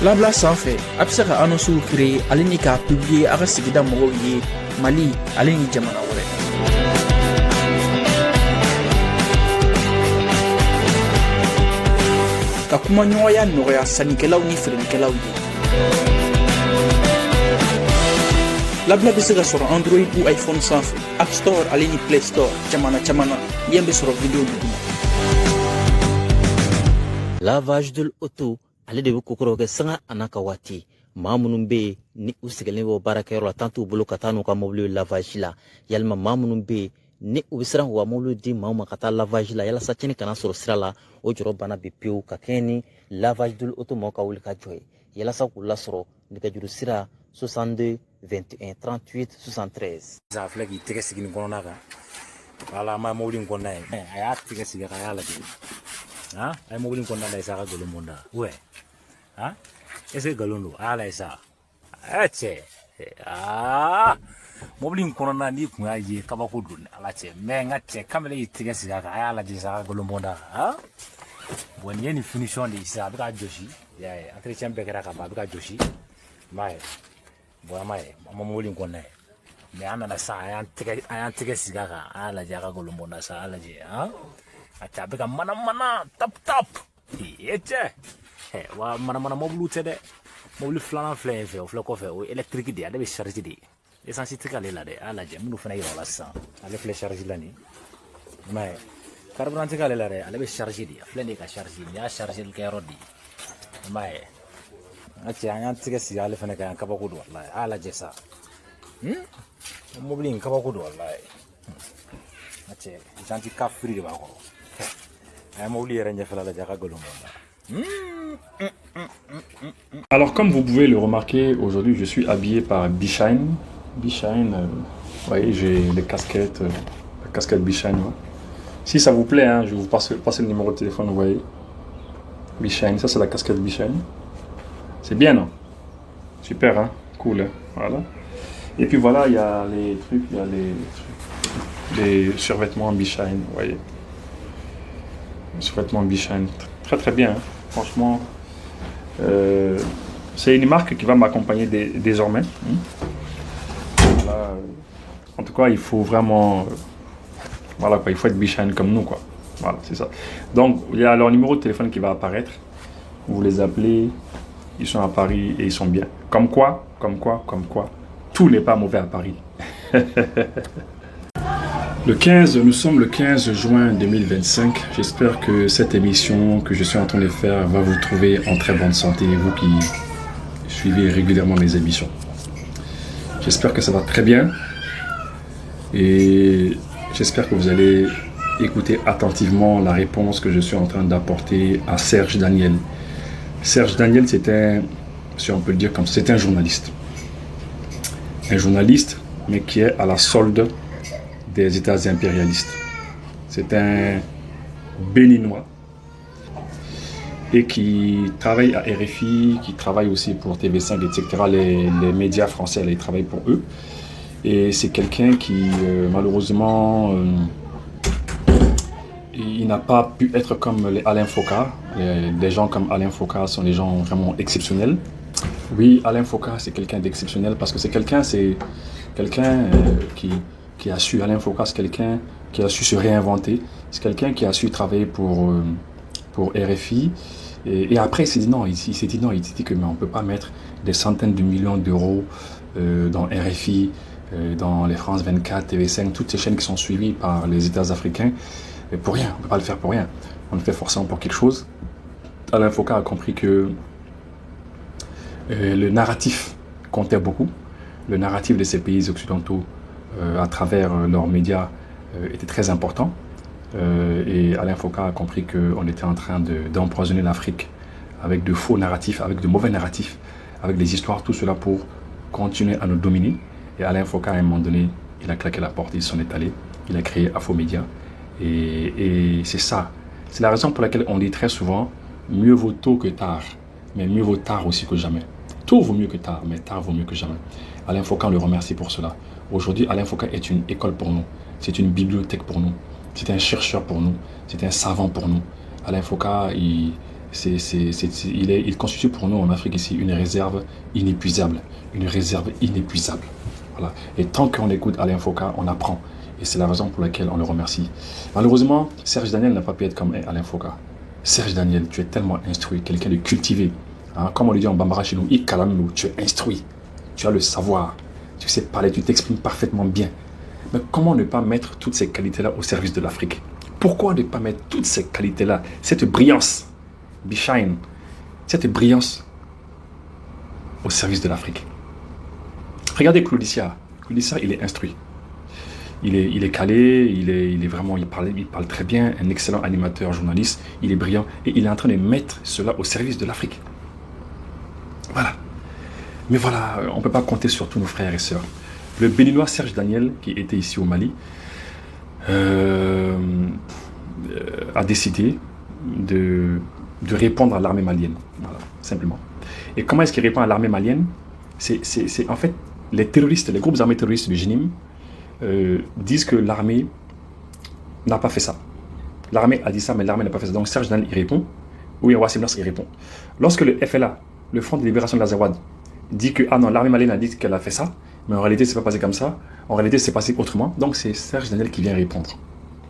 Labla sanfɛ a bɛ se ka annonces créer ale ni k'a publier a ka sigida mɔgɔw ye Mali ale ni jamana wɛrɛ. Ka kumaɲɔgɔnya nɔgɔya sannikɛlaw ni feerelikɛlaw ye. Labla bɛ se ka sɔrɔ Android ou iPhone sanfɛ, App Store ale ni Play Store jamana caman na yen bɛ sɔrɔ vidéo duguma. Lavage de l'auto ale de bɛ kokɔrɔ kɛ sanga ana ka waati maa minnu bɛ yen ni u sigilen bɛ baarakɛyɔrɔ la tant t'u bolo ka taa n'u ka mobili lavage la yalima maa minnu bɛ yen ni u bɛ siran k'u ka mobili di maaw ma ka taa lavage la yalasa tiɲɛni kana sɔrɔ sira la o jɔrɔ bana bɛ pewu ka kɛɲɛ ni lavage de l'auto mɔgɔw ka wuli ka jɔ ye yalasa k'u lasɔrɔ nɛgɛjuru sira 62 21 38 73. a filɛ k'i tɛgɛ sigi nin kɔnɔna kan wala an b'a mobili in kɔnɔna ye a y'a tɛgɛ sigi k'a y'a lajɛ a ye mobili in kɔnɔna lajɛ sa a ka nkalon bɔ n da est ce que nkalon don a y'a lajɛ sa cɛ mobili in kɔnɔna n'i kun y'a ye kabako don ala cɛ n ka cɛ kamalen y'i tɛgɛ sigi a kan a y'a lajɛ sa a ka nkalon bɔ n da bon nin ye nin finition de ye sisan a bɛ ka jɔsi entretien bɛɛ kɛra ka ban a bɛ ka jɔsi i m'a ye bon an m'a ye an ma mobili in kɔnɔna ye mais an nana sa a y'an tɛgɛ sigi a kan a y'a lajɛ a ka nkalon bɔ n da sa a y'a lajɛ a cɛ a bɛ ka mana tap cɛ wa mana mobiliw tɛ dɛ mobili filanan filɛ yen fɛ o filɛ kɔfɛ o ye électrique de ye ale bɛ charge de ye essence tɛ k'ale la dɛ a y'a lajɛ minnu fana yira o la sisan ale filɛ charge la nin i m'a ye carburant tɛ k'ale la dɛ ale bɛ charge de ye a filɛ nin ye ka charge nin y'a charge kɛyɔrɔ de ye i m'a ye n ka cɛ an y'an tɛgɛ sigi ale fana kan yan kabako don walayi a y'a lajɛ sa mobili in kabako don walayi n ka cɛ janti ka firi de b'a kɔrɔ a ye mobili yɛrɛ ɲɛfɛla lajɛ a ka nkalon bɔ n da. Alors comme vous pouvez le remarquer, aujourd'hui je suis habillé par B-Shine. B-Shine, vous voyez, j'ai les casquettes, la casquette B-Shine. Ouais. Si ça vous plaît, hein, je vais vous passer le numéro de téléphone, vous voyez. B-Shine, ça c'est la casquette B-Shine. C'est bien, non? Super, hein? Cool, hein? Voilà. Et puis voilà, il y a les trucs, il y a les survêtements B-Shine, vous voyez. Survêtements B-Shine, très bien, hein? Franchement. C'est une marque qui va m'accompagner désormais. Voilà. En tout cas, il faut vraiment, voilà quoi, il faut être B-Shine comme nous quoi. Voilà, c'est ça. Donc, il y a leur numéro de téléphone qui va apparaître. Vous les appelez, ils sont à Paris et ils sont bien. Comme quoi, tout n'est pas mauvais à Paris. Nous sommes le 15 juin 2025. J'espère que cette émission que je suis en train de faire va vous trouver en très bonne santé, vous qui suivez régulièrement mes émissions. J'espère que ça va très bien et j'espère que vous allez écouter attentivement la réponse que je suis en train d'apporter à Serge Daniel. Serge Daniel, c'est si on peut le dire comme ça, c'est un journaliste. Un journaliste, mais qui est à la solde des États impérialistes. C'est un Béninois et qui travaille à RFI, qui travaille aussi pour TV5, etc. Les médias français, il travaille pour eux. Et c'est quelqu'un qui, malheureusement, il n'a pas pu être comme les Alain Foka. Les gens comme Alain Foka sont des gens vraiment exceptionnels. Oui, Alain Foka, c'est quelqu'un d'exceptionnel parce que c'est quelqu'un qui a su, Alain Foka, c'est quelqu'un qui a su se réinventer. C'est quelqu'un qui a su travailler pour RFI. Et après, il s'est dit non, il s'est dit que mais on ne peut pas mettre des centaines de millions d'euros dans RFI, dans les France 24, TV5, toutes ces chaînes qui sont suivies par les États africains. Et pour rien, on ne peut pas le faire pour rien. On le fait forcément pour quelque chose. Alain Foka a compris que le narratif comptait beaucoup. Le narratif de ces pays occidentaux à travers leurs médias était très important. Et Alain Foka a compris qu'on était en train d'empoisonner l'Afrique avec de faux narratifs, avec de mauvais narratifs, avec des histoires, tout cela pour continuer à nous dominer. Et Alain Foka, à un moment donné, il a claqué la porte, il s'en est allé, il a créé Afromédia. Et c'est ça. C'est la raison pour laquelle on dit très souvent, mieux vaut tôt que tard, mais mieux vaut tard aussi que jamais. Tôt vaut mieux que tard, mais tard vaut mieux que jamais. Alain Foka, on le remercie pour cela. Aujourd'hui, Alain Foka est une école pour nous. C'est une bibliothèque pour nous. C'est un chercheur pour nous. C'est un savant pour nous. Alain Foka, il constitue pour nous en Afrique ici une réserve inépuisable. Une réserve inépuisable. Voilà. Et tant qu'on écoute Alain Foka, on apprend. Et c'est la raison pour laquelle on le remercie. Malheureusement, Serge Daniel n'a pas pu être comme Alain Foka. Serge Daniel, tu es tellement instruit, quelqu'un de cultivé. Hein, comme on le dit en Bambara chez nous, tu es instruit. Tu as le savoir. Tu sais parler, tu t'exprimes parfaitement bien. Mais comment ne pas mettre toutes ces qualités-là au service de l'Afrique? Pourquoi ne pas mettre toutes ces qualités-là, cette brillance, Bishine, cette brillance au service de l'Afrique? Regardez Claudicia. Claudicia, il est instruit. Il est calé, il parle très bien, un excellent animateur, journaliste, il est brillant et il est en train de mettre cela au service de l'Afrique. Voilà. Mais voilà, on ne peut pas compter sur tous nos frères et sœurs. Le Béninois Serge Daniel, qui était ici au Mali, a décidé de répondre à l'armée malienne. Voilà, simplement. Et comment est-ce qu'il répond à l'armée malienne? C'est en fait les terroristes, les groupes armés terroristes du GNIM disent que l'armée n'a pas fait ça. L'armée a dit ça, mais l'armée n'a pas fait ça. Donc Serge Daniel, il répond. Oui, Wassim Nasr, il répond. Lorsque le FLA, le Front de Libération de l'Azawad, dit que ah non, l'armée malienne a dit qu'elle a fait ça, mais en réalité, c'est pas passé comme ça. En réalité, c'est passé autrement. Donc, c'est Serge Daniel qui vient répondre.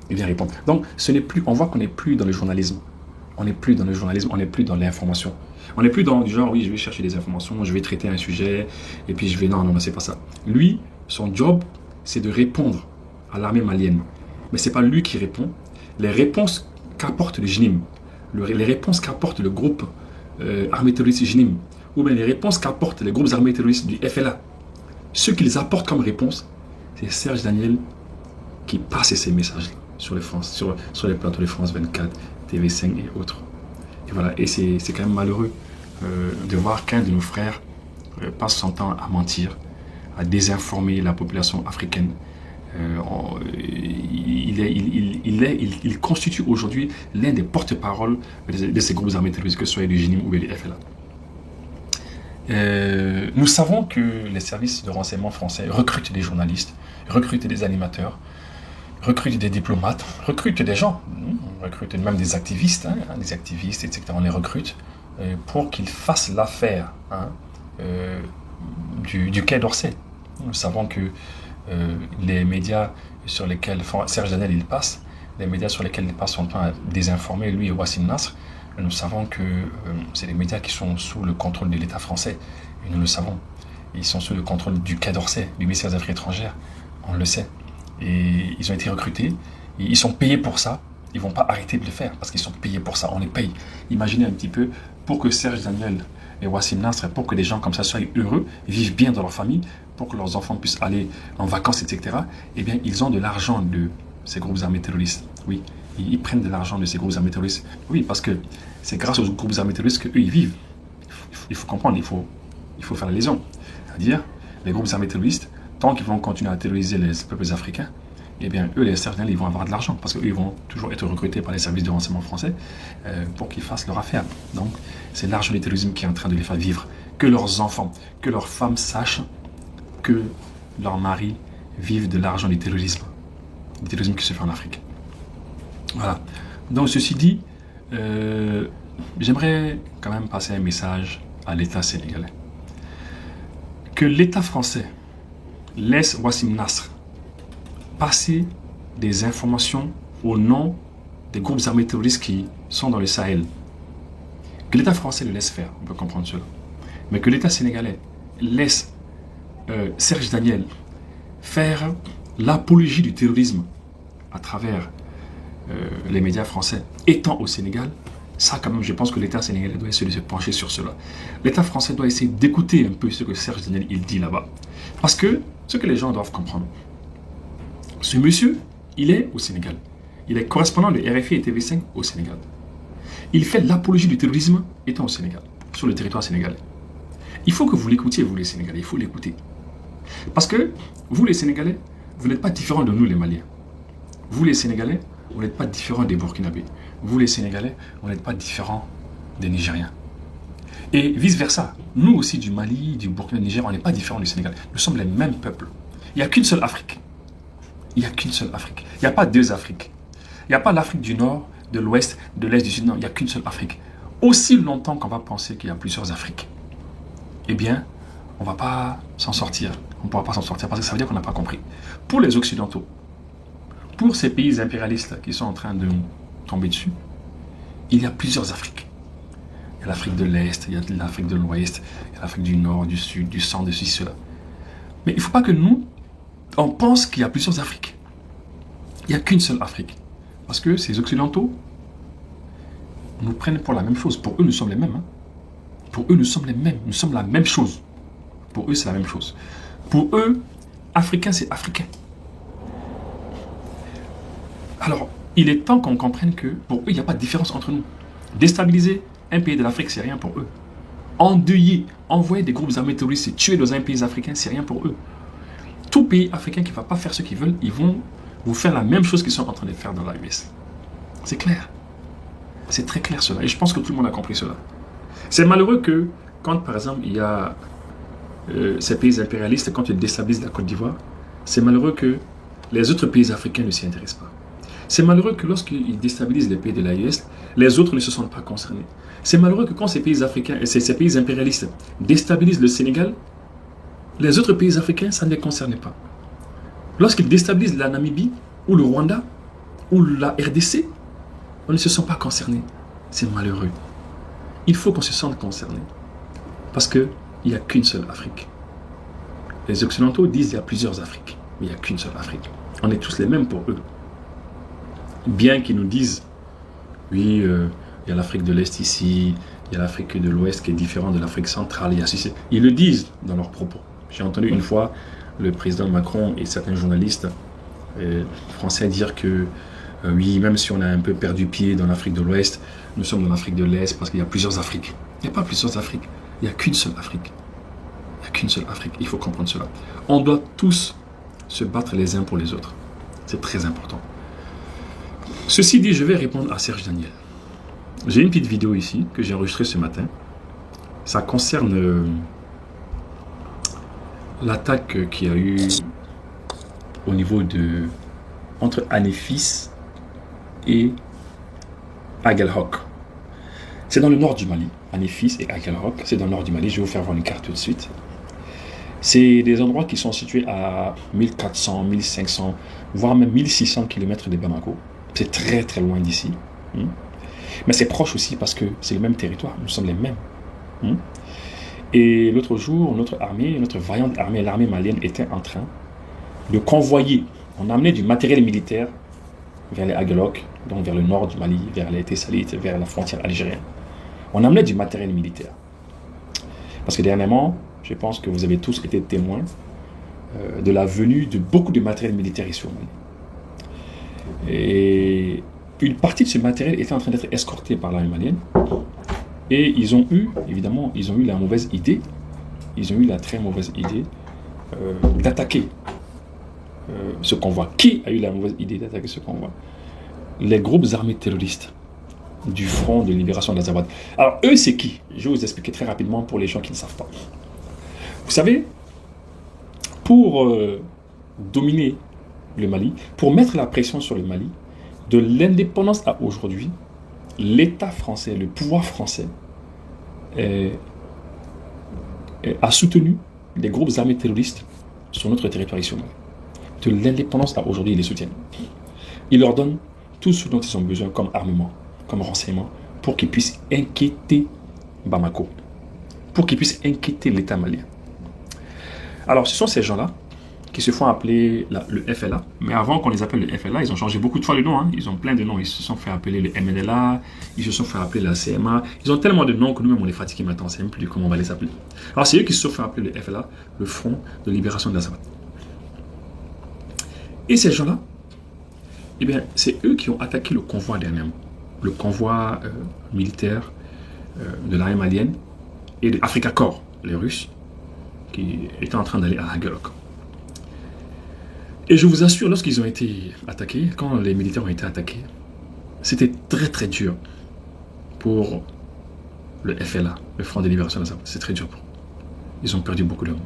Il vient répondre. Donc, ce n'est plus, on voit qu'on n'est plus dans le journalisme. On n'est plus dans le journalisme, on n'est plus dans l'information. On n'est plus dans du genre, oui, je vais chercher des informations, je vais traiter un sujet, et puis je vais, non, c'est pas ça. Lui, son job, c'est de répondre à l'armée malienne. Mais c'est pas lui qui répond. Les réponses qu'apporte le GNIM, les réponses qu'apporte le groupe armé terroriste GNIM, ou bien les réponses qu'apportent les groupes armés terroristes du FLA, ce qu'ils apportent comme réponse, c'est Serge Daniel qui passe ces messages sur les plateaux de France 24, TV5 et autres. Et voilà, et c'est quand même malheureux de voir qu'un de nos frères passe son temps à mentir, à désinformer la population africaine. Il constitue aujourd'hui l'un des porte-paroles de ces groupes armés terroristes, que ce soit du GNIM ou du FLA. Nous savons que les services de renseignement français recrutent des journalistes, recrutent des animateurs, recrutent des diplomates, recrutent des gens, recrutent même des activistes, etc. On les recrute pour qu'ils fassent l'affaire du Quai d'Orsay. Nous savons que les médias sur lesquels Serge Daniel il passe, les médias sur lesquels il passe son temps à désinformer, lui et Wassim Nasr, nous savons que c'est des médias qui sont sous le contrôle de l'État français, et nous le savons. Ils sont sous le contrôle du Quai d'Orsay, du ministère des Affaires étrangères, on le sait. Et ils ont été recrutés, et ils sont payés pour ça, ils ne vont pas arrêter de le faire, parce qu'ils sont payés pour ça, on les paye. Imaginez un petit peu, pour que Serge Daniel et Wassim Nasr, pour que des gens comme ça soient heureux, vivent bien dans leur famille, pour que leurs enfants puissent aller en vacances, etc., eh bien, ils ont de l'argent de ces groupes armés terroristes. Oui, ils prennent de l'argent de ces groupes armés terroristes. Oui, parce que c'est grâce aux groupes armés terroristes qu'eux, ils vivent. Il faut comprendre, il faut faire la liaison. C'est-à-dire, les groupes armés terroristes, tant qu'ils vont continuer à terroriser les peuples africains, eh bien, eux, les Serge Daniel, ils vont avoir de l'argent, parce qu'eux, ils vont toujours être recrutés par les services de renseignement français pour qu'ils fassent leur affaire. Donc, c'est l'argent du terrorisme qui est en train de les faire vivre. Que leurs enfants, que leurs femmes sachent que leurs maris vivent de l'argent du terrorisme qui se fait en Afrique. Voilà. Donc, ceci dit, j'aimerais quand même passer un message à l'État sénégalais. Que l'État français laisse Wassim Nasr passer des informations au nom des groupes armés terroristes qui sont dans le Sahel. Que l'État français le laisse faire, on peut comprendre cela. Mais que l'État sénégalais laisse Serge Daniel faire l'apologie du terrorisme à travers les médias français étant au Sénégal, ça quand même, je pense que l'État sénégalais doit essayer de se pencher sur cela. L'État français doit essayer d'écouter un peu ce que Serge Daniel il dit là-bas. Parce que ce que les gens doivent comprendre, ce monsieur, il est au Sénégal. Il est correspondant de RFI et TV5 au Sénégal. Il fait l'apologie du terrorisme étant au Sénégal, sur le territoire sénégalais. Il faut que vous l'écoutiez, vous les Sénégalais, il faut l'écouter. Parce que vous les Sénégalais, vous n'êtes pas différents de nous les Maliens. Vous les Sénégalais, vous n'êtes pas différents des Burkinabés. Vous les Sénégalais, vous n'êtes pas différents des Nigériens. Et vice-versa. Nous aussi, du Mali, du Burkina, du Niger, on n'est pas différents du Sénégal. Nous sommes les mêmes peuples. Il n'y a qu'une seule Afrique. Il n'y a qu'une seule Afrique. Il n'y a pas deux Afriques. Il n'y a pas l'Afrique du Nord, de l'Ouest, de l'Est, du Sud. Non, il n'y a qu'une seule Afrique. Aussi longtemps qu'on va penser qu'il y a plusieurs Afriques, eh bien, on ne va pas s'en sortir. On ne pourra pas s'en sortir parce que ça veut dire qu'on n'a pas compris. Pour les Occidentaux, pour ces pays impérialistes qui sont en train de nous tomber dessus, il y a plusieurs Afriques. Il y a l'Afrique de l'Est, il y a l'Afrique de l'Ouest, il y a l'Afrique du Nord, du Sud, du Centre, de ceci, cela. Mais il ne faut pas que nous, on pense qu'il y a plusieurs Afriques. Il n'y a qu'une seule Afrique. Parce que ces Occidentaux nous prennent pour la même chose. Pour eux, nous sommes les mêmes. Hein. Pour eux, nous sommes les mêmes. Nous sommes la même chose. Pour eux, c'est la même chose. Pour eux, Africain, c'est Africain. Alors, il est temps qu'on comprenne que pour eux, il n'y a pas de différence entre nous. Déstabiliser un pays de l'Afrique, c'est rien pour eux. Endeuiller, envoyer des groupes armés terroristes et tuer dans un pays africain, c'est rien pour eux. Tout pays africain qui ne va pas faire ce qu'ils veulent, ils vont vous faire la même chose qu'ils sont en train de faire dans l'US. C'est clair. C'est très clair cela. Et je pense que tout le monde a compris cela. C'est malheureux que quand, par exemple, il y a ces pays impérialistes, quand ils déstabilisent la Côte d'Ivoire, c'est malheureux que les autres pays africains ne s'y intéressent pas. C'est malheureux que lorsqu'ils déstabilisent les pays de l'AES, les autres ne se sentent pas concernés. C'est malheureux que quand ces pays africains, ces pays impérialistes déstabilisent le Sénégal, les autres pays africains, ça ne les concerne pas. Lorsqu'ils déstabilisent la Namibie, ou le Rwanda, ou la RDC, on ne se sent pas concerné. C'est malheureux. Il faut qu'on se sente concerné. Parce qu'il n'y a qu'une seule Afrique. Les Occidentaux disent qu'il y a plusieurs Afriques, mais il n'y a qu'une seule Afrique. On est tous les mêmes pour eux. Bien qu'ils nous disent, oui, il y a l'Afrique de l'Est ici, il y a l'Afrique de l'Ouest qui est différente de l'Afrique centrale. Il y a ceci. Ils le disent dans leurs propos. J'ai entendu une fois le président Macron et certains journalistes français dire que oui, même si on a un peu perdu pied dans l'Afrique de l'Ouest, nous sommes dans l'Afrique de l'Est parce qu'il y a plusieurs Afriques. Il n'y a pas plusieurs Afriques. Il n'y a qu'une seule Afrique. Il n'y a qu'une seule Afrique. Il faut comprendre cela. On doit tous se battre les uns pour les autres. C'est très important. Ceci dit, je vais répondre à Serge Daniel. J'ai une petite vidéo ici que j'ai enregistrée ce matin. Ça concerne l'attaque qu'il y a eu au niveau de entre Anéfis et Aguelhok. C'est dans le nord du Mali. Anéfis et Aguelhok, c'est dans le nord du Mali. Je vais vous faire voir une carte tout de suite. C'est des endroits qui sont situés à 1400, 1500, voire même 1600 km de Bamako. C'est très très loin d'ici. Mais c'est proche aussi parce que c'est le même territoire. Nous sommes les mêmes. Et l'autre jour, notre armée, notre vaillante armée, l'armée malienne, était en train de convoyer. On amenait du matériel militaire vers les Aguelhok, donc vers le nord du Mali, vers les Tessalites, vers la frontière algérienne. On amenait du matériel militaire. Parce que dernièrement, je pense que vous avez tous été témoins de la venue de beaucoup de matériel militaire ici au Mali. Et une partie de ce matériel était en train d'être escorté par l'armée malienne. Et ils ont eu, évidemment, la mauvaise idée, la très mauvaise idée d'attaquer ce convoi. Qui a eu la mauvaise idée d'attaquer ce convoi? Les groupes armés terroristes du Front de Libération d'Azawad. Alors, eux, c'est qui? Je vais vous expliquer très rapidement pour les gens qui ne savent pas. Vous savez, pour dominer le Mali, pour mettre la pression sur le Mali, de l'indépendance à aujourd'hui, l'État français, le pouvoir français, a soutenu des groupes armés terroristes sur notre territoire ici au Mali. De l'indépendance à aujourd'hui, ils les soutiennent. Ils leur donnent tout ce dont ils ont besoin comme armement, comme renseignement, pour qu'ils puissent inquiéter Bamako, pour qu'ils puissent inquiéter l'État malien. Alors, ce sont ces gens-là qui se font appeler le FLA. Mais avant qu'on les appelle le FLA, ils ont changé beaucoup de fois le nom. Hein. Ils ont plein de noms. Ils se sont fait appeler le MNLA, ils se sont fait appeler la CMA. Ils ont tellement de noms que nous-mêmes, on est fatigués maintenant. On ne sait même plus comment on va les appeler. Alors, c'est eux qui se sont fait appeler le FLA, le Front de Libération d'Azawad. Et ces gens-là, eh bien, c'est eux qui ont attaqué le convoi dernièrement. Le convoi militaire de l'armée malienne et de Africa Corps, les Russes, qui étaient en train d'aller à Aguelhok. Et je vous assure, lorsqu'ils ont été attaqués, quand les militaires ont été attaqués, c'était très très dur pour le FLA, le Front de Libération de l'Azawad. C'est très dur. Ils ont perdu beaucoup d'hommes.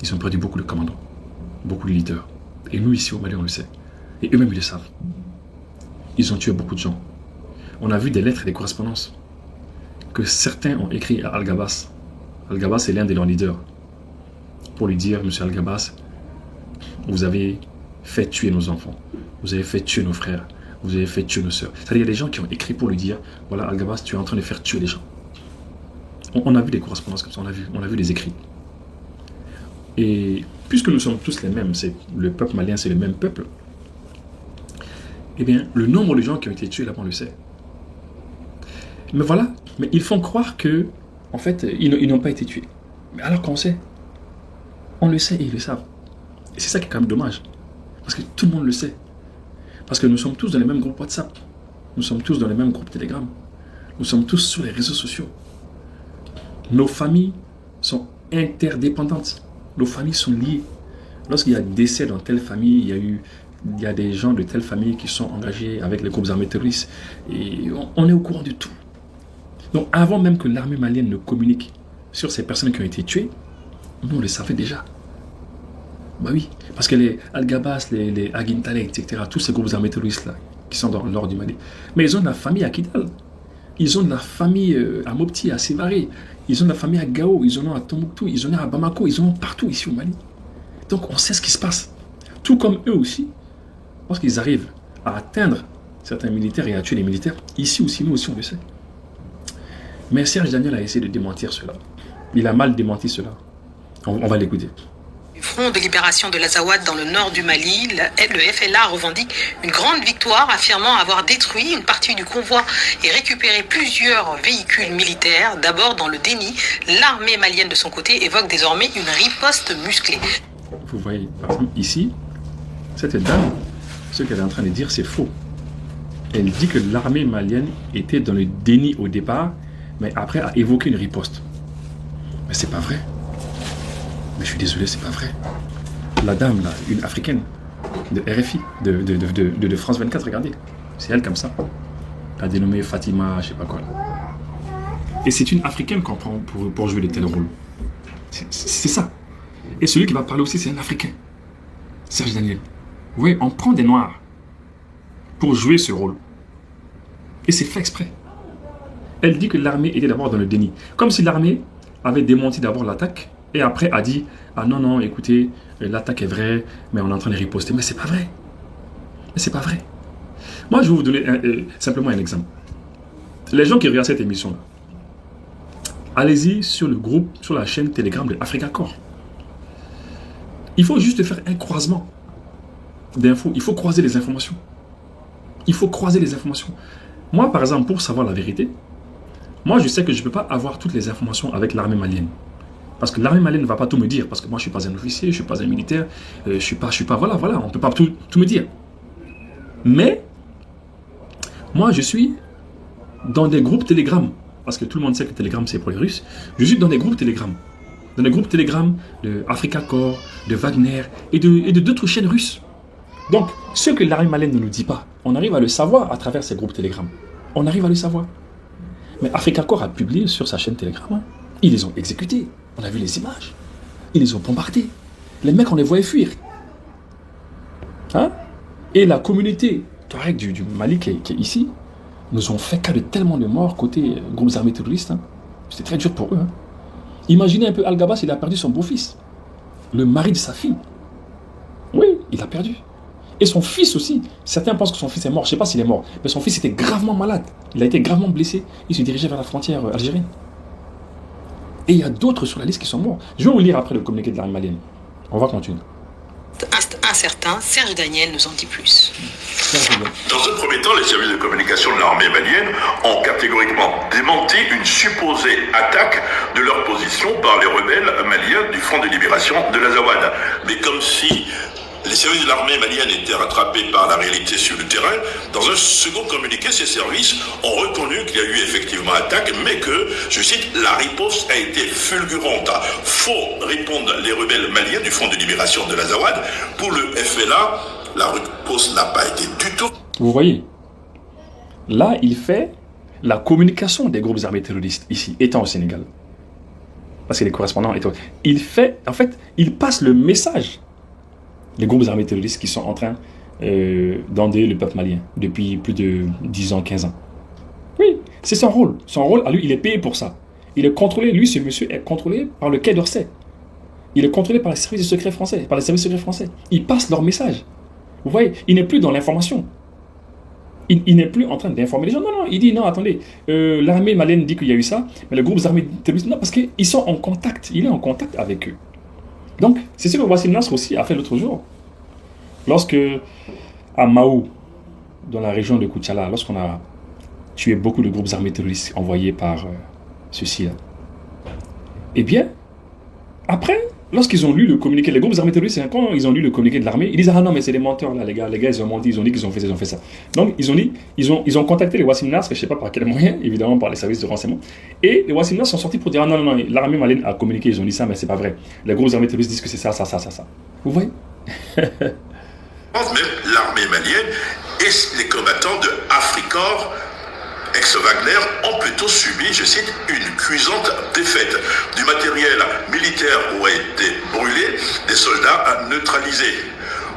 Ils ont perdu beaucoup de commandants, beaucoup de leaders. Et nous, ici au Mali, on le sait. Et eux-mêmes, ils le savent. Ils ont tué beaucoup de gens. On a vu des lettres et des correspondances que certains ont écrit à Al-Gabas. Al-Gabas est l'un de leurs leaders. Pour lui dire, monsieur Al-Gabas, vous avez fait tuer nos enfants. Vous avez fait tuer nos frères. Vous avez fait tuer nos sœurs. C'est-à-dire, il y a des gens qui ont écrit pour lui dire, voilà, Al-Gabas, tu es en train de faire tuer les gens. On a vu des correspondances comme ça, on a vu des écrits. Et puisque nous sommes tous les mêmes, le peuple malien, c'est le même peuple, eh bien, le nombre de gens qui ont été tués là-bas, on le sait. Mais voilà, mais ils font croire que, en fait, ils n'ont pas été tués. Mais alors qu'on sait, on le sait et ils le savent. Et c'est ça qui est quand même dommage. Parce que tout le monde le sait. Parce que nous sommes tous dans les mêmes groupes WhatsApp. Nous sommes tous dans les mêmes groupes Telegram. Nous sommes tous sur les réseaux sociaux. Nos familles sont interdépendantes. Nos familles sont liées. Lorsqu'il y a décès dans telle famille, il y a des gens de telle famille qui sont engagés avec les groupes armés terroristes. Et on est au courant de tout. Donc avant même que l'armée malienne ne communique sur ces personnes qui ont été tuées, nous on le savait déjà. Bah oui, parce que les Al-Gabas, les Aguintale, etc., tous ces groupes armés terroristes là, qui sont dans le nord du Mali, mais ils ont de la famille à Kidal, ils ont de la famille à Mopti, à Sévaré, ils ont de la famille à Gao, ils en ont à Tombouctou, ils en ont à Bamako, ils en ont partout ici au Mali. Donc on sait ce qui se passe. Tout comme eux aussi, lorsqu'ils arrivent à atteindre certains militaires et à tuer les militaires, ici aussi, nous aussi on le sait. Mais Serge Daniel a essayé de démentir cela. Il a mal démenti cela. On va l'écouter. Du Front de libération de l'Azawad dans le nord du Mali, le FLA revendique une grande victoire, affirmant avoir détruit une partie du convoi et récupéré plusieurs véhicules militaires. D'abord dans le déni, l'armée malienne de son côté évoque désormais une riposte musclée. Vous voyez, par exemple, ici, cette dame, ce qu'elle est en train de dire, c'est faux. Elle dit que l'armée malienne était dans le déni au départ, mais après a évoqué une riposte. Mais c'est pas vrai. Mais je suis désolé, c'est pas vrai. La dame, là, une africaine, de RFI, de France 24, regardez. C'est elle comme ça. Elle a dénommé Fatima, je sais pas quoi. Là. Et c'est une africaine qu'on prend pour jouer de tels rôles. C'est ça. Et celui qui va parler aussi, c'est un africain. Serge Daniel. Oui, on prend des noirs pour jouer ce rôle. Et c'est fait exprès. Elle dit que l'armée était d'abord dans le déni. Comme si l'armée avait démenti d'abord l'attaque et après a dit « Ah non, non, écoutez, l'attaque est vraie, mais on est en train de riposter. » Mais c'est pas vrai. Mais c'est pas vrai. Moi, je vais vous donner simplement un exemple. Les gens qui regardent cette émission-là, allez-y sur le groupe, sur la chaîne Telegram de Africa Corps. Il faut juste faire un croisement d'infos. Il faut croiser les informations. Il faut croiser les informations. Moi, par exemple, pour savoir la vérité, moi, je sais que je ne peux pas avoir toutes les informations avec l'armée malienne. Parce que l'armée malienne ne va pas tout me dire. Parce que moi, je ne suis pas un officier, je ne suis pas un militaire, je ne suis pas, voilà, on ne peut pas tout me dire. Mais, moi, je suis dans des groupes Telegram. Parce que tout le monde sait que Telegram, c'est pour les Russes. Je suis dans des groupes Telegram. Dans des groupes Telegram de Africa Corps, de Wagner et de d'autres chaînes russes. Donc, ce que l'armée malienne ne nous dit pas, on arrive à le savoir à travers ces groupes Telegram. On arrive à le savoir. Mais Africa Corps a publié sur sa chaîne Telegram. Hein. Ils les ont exécutés. On a vu les images. Ils les ont bombardés. Les mecs, on les voyait fuir. Hein? Et la communauté Touareg du Mali qui est ici, nous ont fait cas de tellement de morts côté groupes armés terroristes. Hein. C'était très dur pour eux. Hein. Imaginez un peu Al-Gabas, il a perdu son beau-fils. Le mari de sa fille. Oui, il a perdu. Et son fils aussi. Certains pensent que son fils est mort. Je ne sais pas s'il est mort. Mais son fils était gravement malade. Il a été gravement blessé. Il se dirigeait vers la frontière algérienne. Et il y a d'autres sur la liste qui sont morts. Je vais vous lire après le communiqué de l'armée malienne. On va continuer. Un certain Serge Daniel nous en dit plus. Dans un premier temps, les services de communication de l'armée malienne ont catégoriquement démenti une supposée attaque de leur position par les rebelles maliens du Front de libération de l'Azawad. Mais comme si les services de l'armée malienne étaient rattrapés par la réalité sur le terrain, dans un second communiqué, ces services ont reconnu qu'il y a eu effectivement attaque, mais que, je cite, la riposte a été fulgurante. Faux, répondent les rebelles maliens du Front de libération de l'Azawad. Pour le FLA, la riposte n'a pas été du tout. Vous voyez, là, il fait la communication des groupes armés terroristes ici, étant au Sénégal, parce que les correspondants étant, il passe le message des groupes armés terroristes qui sont en train d'endeuiller le peuple malien depuis plus de 10 ans, 15 ans. Oui, c'est son rôle. Son rôle, à lui, il est payé pour ça. Il est contrôlé, lui, ce monsieur est contrôlé par le Quai d'Orsay. Il est contrôlé par les services secrets français, par les services secrets français. Il passe leur message. Vous voyez, il n'est plus dans l'information. Il n'est plus en train d'informer les gens. Non, il dit non, attendez, l'armée malienne dit qu'il y a eu ça, mais le groupe armé terroriste, non, parce qu'ils sont en contact. Il est en contact avec eux. Donc, c'est ce que Wassim Nasr aussi a fait l'autre jour. Lorsque, à Mao, dans la région de Koutchala, lorsqu'on a tué beaucoup de groupes armés terroristes envoyés par ceux-ci, eh bien, après, lorsqu'ils ont lu le communiqué, les groupes armés terroristes, quand ils ont lu le communiqué de l'armée, ils disent ah non, mais c'est des menteurs là, les gars, ils ont menti, ils ont dit qu'ils ont fait ça. Donc, ils ont contacté les Wassim Nasr, je ne sais pas par quel moyen, évidemment par les services de renseignement, et les Wassim Nasr sont sortis pour dire ah non, l'armée malienne a communiqué, ils ont dit ça, mais c'est pas vrai. Les groupes armés terroristes disent que c'est ça. Vous voyez? Même l'armée malienne et les combattants de Africor, ex-Wagner, ont plutôt subi, je cite, une cuisante défaite. Du matériel militaire aurait été brûlé, des soldats neutralisés.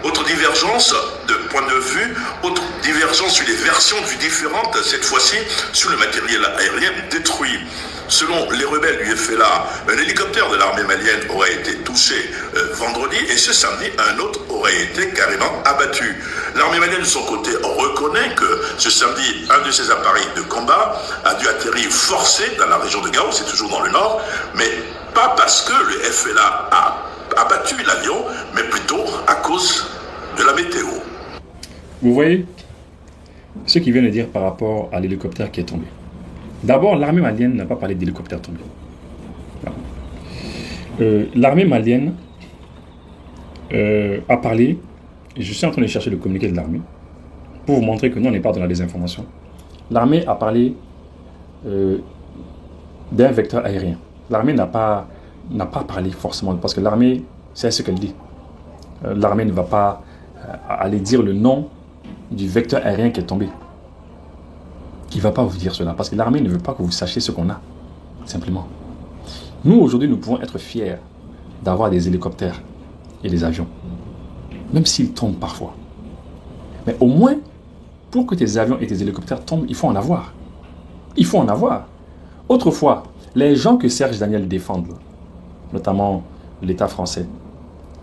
Autre divergence de point de vue, autre divergence sur les versions différentes, cette fois-ci sur le matériel aérien détruit. Selon les rebelles du FLA, un hélicoptère de l'armée malienne aurait été touché vendredi et ce samedi, un autre aurait été carrément abattu. L'armée malienne, de son côté, reconnaît que ce samedi, un de ses appareils de combat a dû atterrir forcé dans la région de Gao, c'est toujours dans le nord, mais pas parce que le FLA a abattu l'avion, mais plutôt à cause de la météo. Vous voyez ce qu'il vient de dire par rapport à l'hélicoptère qui est tombé. D'abord, l'armée malienne n'a pas parlé d'hélicoptère tombé. L'armée malienne a parlé, et je suis en train de chercher le communiqué de l'armée, pour vous montrer que nous, on n'est pas dans la désinformation. L'armée a parlé d'un vecteur aérien. L'armée n'a pas parlé forcément, parce que l'armée, c'est ce qu'elle dit. L'armée ne va pas aller dire le nom du vecteur aérien qui est tombé. Il ne va pas vous dire cela, parce que l'armée ne veut pas que vous sachiez ce qu'on a, simplement. Nous, aujourd'hui, nous pouvons être fiers d'avoir des hélicoptères et des avions, même s'ils tombent parfois. Mais au moins, pour que tes avions et tes hélicoptères tombent, il faut en avoir. Il faut en avoir. Autrefois, les gens que Serge Daniel défendent, notamment l'État français,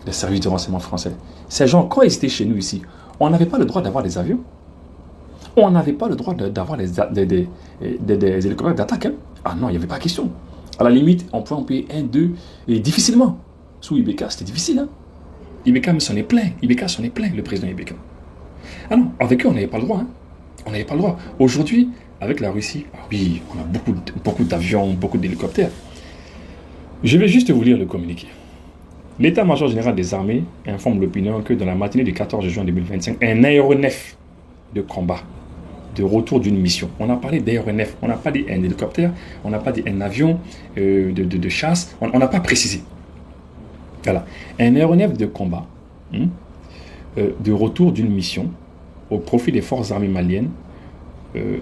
les services de renseignement français, ces gens, quand ils étaient chez nous ici, on n'avait pas le droit d'avoir des avions. On n'avait pas le droit d'avoir des hélicoptères d'attaque. Hein. Ah non, il n'y avait pas question. À la limite, on pouvait en payer 1, 2, et difficilement. Sous Ibeka, c'était difficile. Hein. Ibeka s'en est plein. Le président Ibeka. Ah non, avec eux, on n'avait pas le droit. Hein. On n'avait pas le droit. Aujourd'hui, avec la Russie, oui, on a beaucoup d'avions, beaucoup d'hélicoptères. Je vais juste vous lire le communiqué. L'état-major général des armées informe l'opinion que dans la matinée du 14 juin 2025, un aéronef de combat de retour d'une mission. On a parlé d'aéronef, on n'a pas dit un hélicoptère, on n'a pas dit un avion de chasse, on n'a pas précisé. Voilà. Un aéronef de combat de retour d'une mission au profit des forces armées maliennes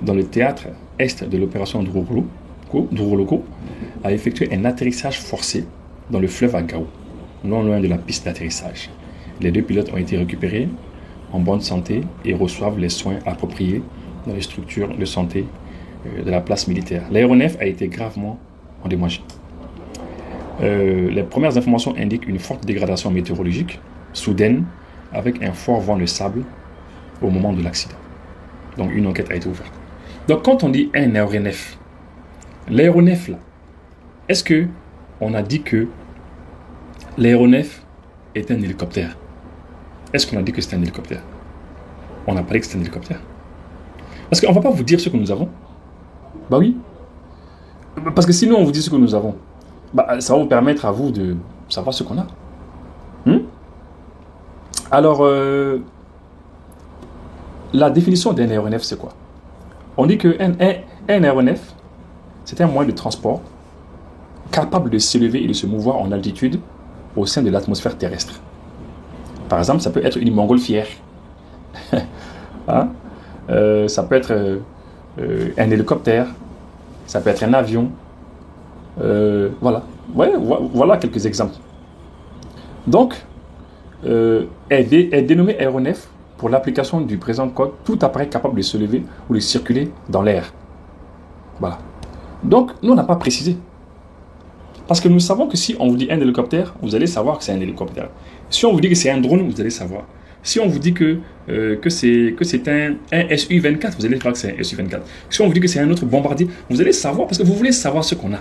dans le théâtre est de l'opération Nduruloko a effectué un atterrissage forcé dans le fleuve à Gao, non loin de la piste d'atterrissage. Les 2 pilotes ont été récupérés en bonne santé et reçoivent les soins appropriés dans les structures de santé de la place militaire. L'aéronef a été gravement endommagé. Les premières informations indiquent une forte dégradation météorologique, soudaine, avec un fort vent de sable au moment de l'accident. Donc une enquête a été ouverte. Donc quand on dit un aéronef, l'aéronef là, est-ce que on a dit que l'aéronef est un hélicoptère? Est-ce qu'on a dit que c'est un hélicoptère? On n'a pas dit que c'est un hélicoptère. Parce qu'on ne va pas vous dire ce que nous avons. Bah oui. Parce que sinon on vous dit ce que nous avons, bah, ça va vous permettre à vous de savoir ce qu'on a. Alors, la définition d'un aéronef, c'est quoi? On dit qu'un aéronef, c'est un moyen de transport capable de s'élever et de se mouvoir en altitude au sein de l'atmosphère terrestre. Par exemple, ça peut être une montgolfière. Hein? Ça peut être un hélicoptère, ça peut être un avion. Voilà. Ouais, voilà quelques exemples. Donc, est dénommé aéronef pour l'application du présent code, tout appareil capable de se lever ou de circuler dans l'air. Voilà. Donc, nous, on n'a pas précisé. Parce que nous savons que si on vous dit un hélicoptère, vous allez savoir que c'est un hélicoptère. Si on vous dit que c'est un drone, vous allez savoir. Si on vous dit que c'est un Su-24, vous allez savoir que c'est un Su-24. Si on vous dit que c'est un autre bombardier, vous allez savoir, parce que vous voulez savoir ce qu'on a.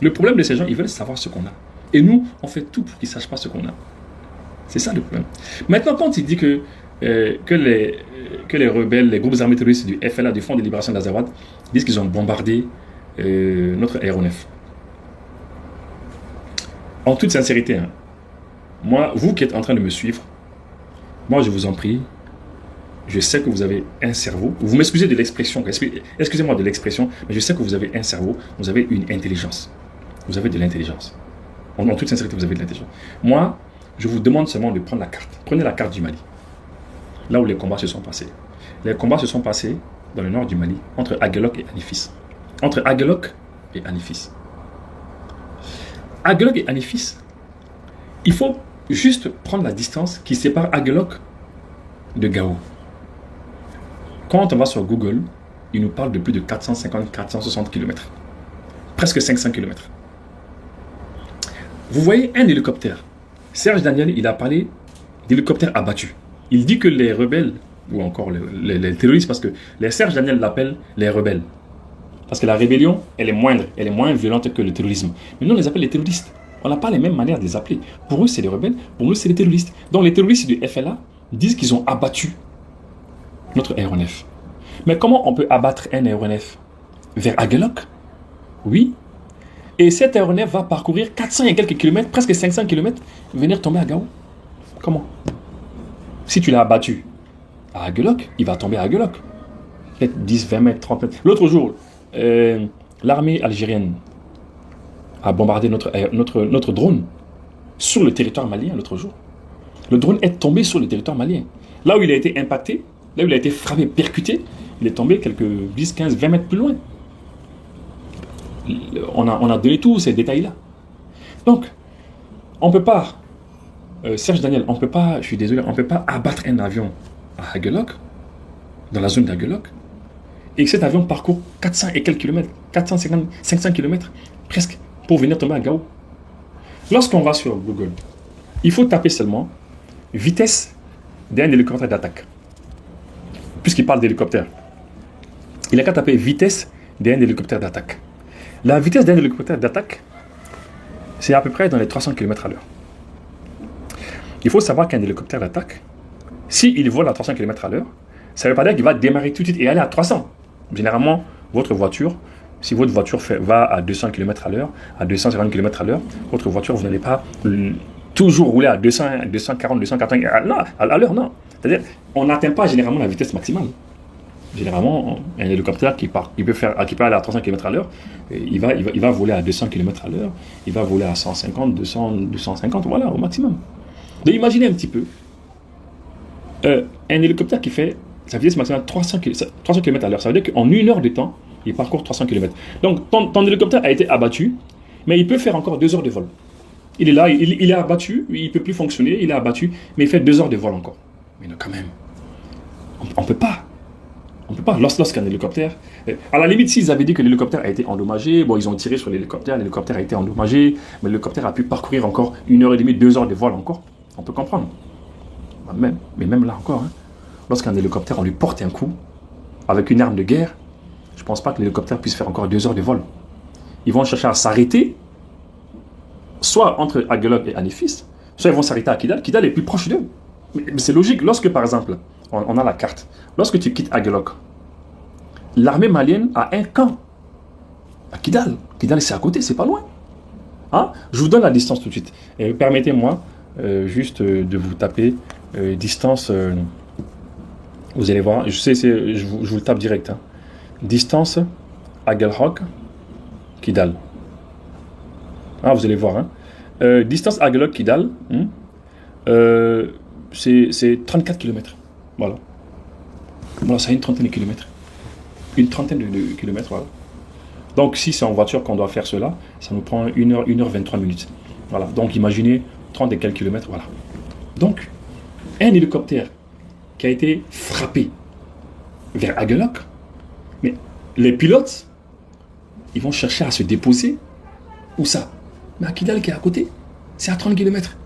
Le problème de ces gens, ils veulent savoir ce qu'on a. Et nous, on fait tout pour qu'ils ne sachent pas ce qu'on a. C'est ça le problème. Maintenant, quand il dit que les rebelles, les groupes armés terroristes du FLA, du Front de libération de l'Azawad, disent qu'ils ont bombardé notre aéronef. En toute sincérité, hein, moi, vous qui êtes en train de me suivre, moi, je vous en prie, je sais que vous avez un cerveau. Vous m'excusez de l'expression, excusez-moi de l'expression, mais je sais que vous avez un cerveau, vous avez une intelligence. Vous avez de l'intelligence. En toute sincérité, vous avez de l'intelligence. Moi, je vous demande seulement de prendre la carte. Prenez la carte du Mali, là où les combats se sont passés. Les combats se sont passés dans le nord du Mali, entre Aguelok et Anifis. Entre Aguelok et Anifis. Aguelok et Anifis, il faut juste prendre la distance qui sépare Aguelok de Gao. Quand on va sur Google, il nous parle de plus de 450-460 km. Presque 500 km. Vous voyez un hélicoptère. Serge Daniel, il a parlé d'hélicoptère abattu. Il dit que les rebelles, ou encore les terroristes, parce que les Serge Daniel l'appellent les rebelles. Parce que la rébellion, elle est moindre, elle est moins violente que le terrorisme. Mais nous, on les appelle les terroristes. On n'a pas les mêmes manières de les appeler. Pour eux, c'est les rebelles, pour nous, c'est les terroristes. Donc les terroristes du FLA disent qu'ils ont abattu notre aéronef. Mais comment on peut abattre un aéronef? Vers Aguelok? Oui. Et cet aéronef va parcourir 400 et quelques kilomètres, presque 500 kilomètres, venir tomber à Gao. Comment? Si tu l'as abattu à Aguelok, il va tomber à Aguelok. Peut-être 10, 20 mètres, 30 mètres. L'autre jour, l'armée algérienne a bombardé notre drone sur le territoire malien l'autre jour. Le drone est tombé sur le territoire malien. Là où il a été impacté, là où il a été frappé, percuté, il est tombé quelques 10, 15, 20 mètres plus loin. On a donné tous ces détails-là. Donc, on ne peut pas, Serge Daniel, on ne peut pas, je suis désolé, on ne peut pas abattre un avion à Aguelok, dans la zone d'Aguelok, et que cet avion parcourt 400 et quelques kilomètres, 450, 500 kilomètres, presque, pour venir tomber à Gao. Lorsqu'on va sur Google, il faut taper seulement vitesse d'un hélicoptère d'attaque. Puisqu'il parle d'hélicoptère. Il n'a qu'à taper vitesse d'un hélicoptère d'attaque. La vitesse d'un hélicoptère d'attaque, c'est à peu près dans les 300 km à l'heure. Il faut savoir qu'un hélicoptère d'attaque, s'il vole à 300 km à l'heure, ça ne veut pas dire qu'il va démarrer tout de suite et aller à 300. Généralement, votre voiture, si votre voiture va à 200 km à l'heure, à 250 km à l'heure, votre voiture, vous n'allez pas toujours rouler à 200, 240, 280 à l'heure, non. C'est-à-dire, on n'atteint pas généralement la vitesse maximale. Généralement, un hélicoptère qui peut aller à 300 km à l'heure, il va voler à 200 km à l'heure, il va voler à 150, 200, 250, voilà, au maximum. Donc imaginez un petit peu, un hélicoptère qui fait sa vitesse maximale 300 km à l'heure, ça veut dire qu'en une heure de temps, il parcourt 300 km. Donc ton hélicoptère a été abattu, mais il peut faire encore 2 heures de vol. Il est là, il est abattu, il ne peut plus fonctionner, il est abattu, mais il fait 2 heures de vol encore. Mais non, quand même, on ne peut pas. On ne peut pas. Lorsqu'un hélicoptère... À la limite, s'ils avaient dit que l'hélicoptère a été endommagé, bon, ils ont tiré sur l'hélicoptère a été endommagé, mais l'hélicoptère a pu parcourir encore 1h30, 2 heures de vol encore. On peut comprendre. Mais même là encore, hein, lorsqu'un hélicoptère, on lui porte un coup, avec une arme de guerre, je ne pense pas que l'hélicoptère puisse faire encore 2 heures de vol. Ils vont chercher à s'arrêter, soit entre Aguelok et Anifis, soit ils vont s'arrêter à Kidal. Kidal est plus proche d'eux. Mais c'est logique. Lorsque, par exemple, on a la carte, lorsque tu quittes Aguelok, l'armée malienne a un camp à Kidal. Kidal, c'est à côté, c'est pas loin. Hein? Je vous donne la distance tout de suite. Permettez-moi juste de vous taper distance. Vous allez voir, je vous le tape direct. Hein. Distance Aguelok, Kidal. Ah, vous allez voir. Hein. Distance Aguelok, Kidal, c'est 34 km. Voilà. Voilà, ça a une trentaine de kilomètres. Une trentaine de kilomètres, voilà. Donc si c'est en voiture qu'on doit faire cela, ça nous prend 1h23 minutes. Voilà, donc imaginez 30 et quelques kilomètres, voilà. Donc, un hélicoptère qui a été frappé vers Aguelak, mais les pilotes, ils vont chercher à se déposer. Où ça? Mais à Kidal qui est à côté, c'est à 30 km.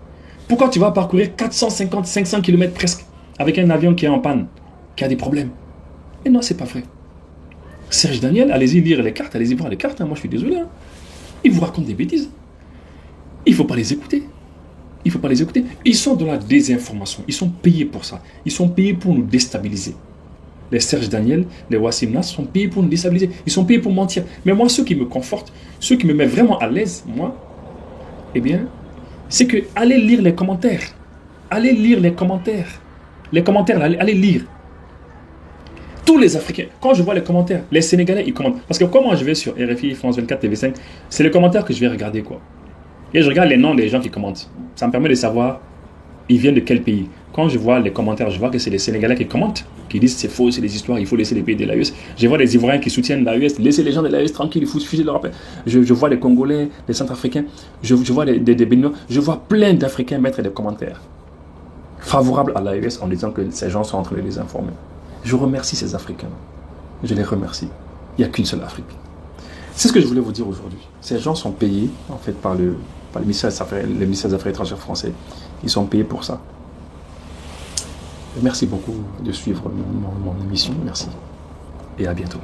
Pourquoi tu vas parcourir 450, 500 km presque avec un avion qui est en panne, qui a des problèmes? Et non, c'est pas vrai. Serge Daniel, allez-y lire les cartes, allez-y voir les cartes, hein. Moi je suis désolé. Hein. Ils vous racontent des bêtises. Il ne faut pas les écouter. Il ne faut pas les écouter. Ils sont dans la désinformation. Ils sont payés pour ça. Ils sont payés pour nous déstabiliser. Les Serge Daniel, les Wassim Nas sont payés pour nous déstabiliser. Ils sont payés pour mentir. Mais moi, ceux qui me confortent, ceux qui me mettent vraiment à l'aise, moi, eh bien, c'est que allez lire les commentaires. Allez lire les commentaires. Les commentaires, allez lire. Tous les Africains, quand je vois les commentaires, les Sénégalais, ils commentent. Parce que quand moi je vais sur RFI, France 24, TV5, c'est les commentaires que je vais regarder, quoi. Et je regarde les noms des gens qui commentent. Ça me permet de savoir, ils viennent de quel pays. Quand je vois les commentaires, je vois que c'est les Sénégalais qui commentent, qui disent c'est faux, c'est des histoires, il faut laisser les pays de l'AES. Je vois des Ivoiriens qui soutiennent l'AES, laissez les gens de l'AES tranquilles, il faut suffire de leur rappel. Je vois les Congolais, les Centrafricains, je vois des Béninois, je vois plein d'Africains mettre des commentaires favorables à l'AES en disant que ces gens sont en train de les informer. Je remercie ces Africains. Je les remercie. Il n'y a qu'une seule Afrique. C'est ce que je voulais vous dire aujourd'hui. Ces gens sont payés, en fait, par le ministère des Affaires étrangères français. Ils sont payés pour ça. Merci beaucoup de suivre mon émission. Merci. Et à bientôt.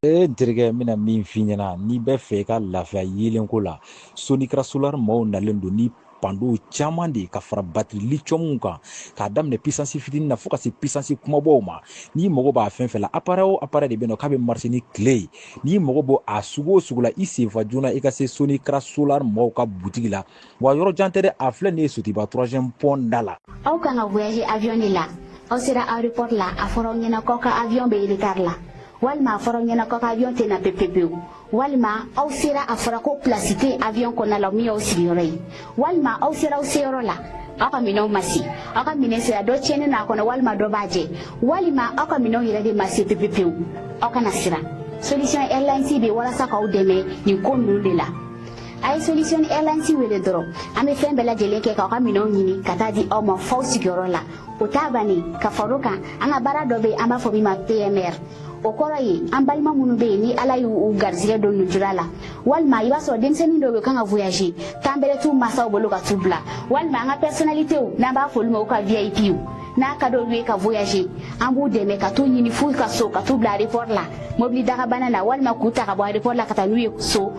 Terikɛ n bɛna min f'i ɲɛna n'i bɛ fɛ i ka lafiya yelenko la Sonicra Solar maaw nalen don ni panneau caman de ka fara batterie lithium kan k'a daminɛ puissance fitinin na fo ka se puissance kumabaw ma n'i mago b'a fɛn fɛn la appareil o appareil de bɛ yen nɔ k'a bɛ marcher ni tile ye n'i mago bɔ a sugu o sugu la i senfa joona i ka se Sonicra Solar maaw ka butigi la wa yɔrɔ jan tɛ dɛ a filɛ nin ye Sotiba 3e pont da la. Aw kan ka voyager avion de la aw sera aéroport la a fɔra aw ɲɛna k'aw ka avion bɛ retard la walima a fɔra aw ɲɛna k'aw ka avion tɛna pepepewu walima aw sera a fɔra ko place tɛ avion kɔnɔna la min y'aw sigiyɔrɔ ye walima aw sera aw seyɔrɔ la aw ka minɛnw ma se aw ka minɛn sera dɔ tiɲɛnen n'a kɔnɔ walima dɔ b'a jɛ walima aw ka minɛnw yɛrɛ de ma se pepepewu aw kana siran Solution Airlines bɛ walasa k'aw dɛmɛ nin ko ninnu de la. A ye Solution Airlines wele dɔrɔn an bɛ fɛn bɛɛ lajɛlen kɛ k'aw ka minɛnw ɲini ka taa di aw ma f'aw sigiyɔrɔ la o t'a bannen ka far'o kan an ka baara dɔ bɛ yen an b'a fɔ min ma PMR o kɔrɔ ye an balima minnu bɛ yen ni Ala y'u garizigɛ don nujura la walima i b'a sɔrɔ denmisɛnnin dɔw bɛ kan ka voyager temps bɛrɛ t'u masaw bolo ka t'u bila walima an ka personnalitéw n'an b'a fɔ olu ma u ka VIP n'a ka d'olu ye ka voyager an b'u dɛmɛ ka t'u ɲini f'u ka so ka t'u bila aéroport la mobili dagabana na walima k'u ta ka bɔ aéroport la ka taa n'u ye so.